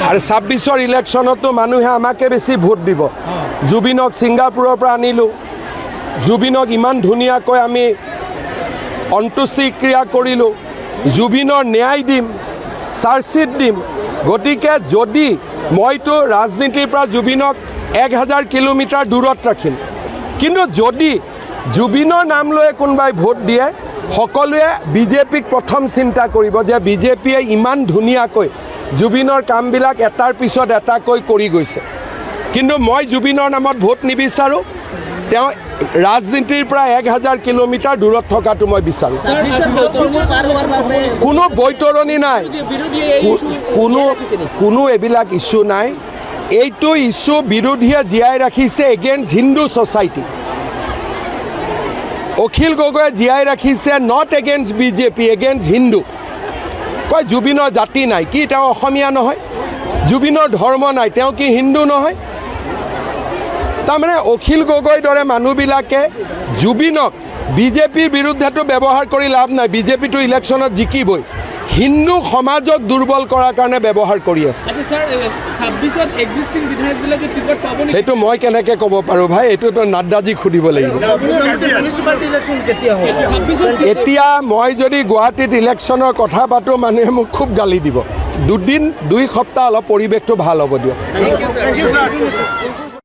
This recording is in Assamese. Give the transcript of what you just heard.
আৰু 26ৰ ইলেকশ্যনতো মানুহে আমাকে বেছি ভোট দিব। জুবিনক ছিংগাপুৰৰ পৰা আনিলোঁ, জুবিনক ইমান ধুনীয়াকৈ আমি অন্ত্যেষ্টিক্ৰিয়া কৰিলোঁ, জুবিনৰ ন্যায় দিম, চাৰ্জশ্বিট দিম। গতিকে যদি মইতো ৰাজনীতিৰ পৰা জুবিনক 1000 কিলোমিটাৰ দূৰত ৰাখিম, কিন্তু যদি জুবিনৰ নাম লৈ কোনোবাই ভোট দিয়ে, সকলোৱে বিজেপিক প্ৰথম চিন্তা কৰিব যে বিজেপিয়ে ইমান ধুনীয়াকৈ জুবিনৰ কামবিলাক এটাৰ পিছত এটাকৈ কৰি গৈছে। কিন্তু মই জুবিনৰ নামত ভোট নিবিচাৰোঁ, তেওঁ ৰাজনীতিৰ পৰা 1000 কিলোমিটাৰ দূৰত থকাটো মই বিচাৰোঁ। কোনো বৈতৰণি নাই, কোনো এইবিলাক ইছ্যু নাই। এইটো ইছ্যু বিৰোধীয়ে জীয়াই ৰাখিছে এগেইনষ্ট হিন্দু ছ'চাইটি। অখিল গগৈয়ে জীয়াই ৰাখিছে not against BJP, against Hindu. কয় জুবিনৰ জাতি নাই, কি তেওঁ অসমীয়া নহয়? জুবিনৰ ধৰ্ম নাই, তেওঁ কি হিন্দু নহয়? তাৰমানে অখিল গগৈৰ দৰে মানুহবিলাকে জুবিনক বিজেপিৰ বিৰুদ্ধেতো ব্যৱহাৰ কৰি লাভ নাই, বিজেপিটো ইলেকশ্যনত জিকিবই, হিন্দু সমাজক দুৰ্বল কৰাৰ কাৰণে ব্যৱহাৰ কৰি আছে। সেইটো মই কেনেকৈ ক'ব পাৰোঁ ভাই, এইটোতো নাড্ডাজীক সুধিব লাগিব। এতিয়া মই যদি গুৱাহাটীত ইলেকশ্যনৰ কথা পাতোঁ, মানুহে মোক খুব গালি দিব। 2 সপ্তাহ অলপ পৰিৱেশটো ভাল হ'ব দিয়ক।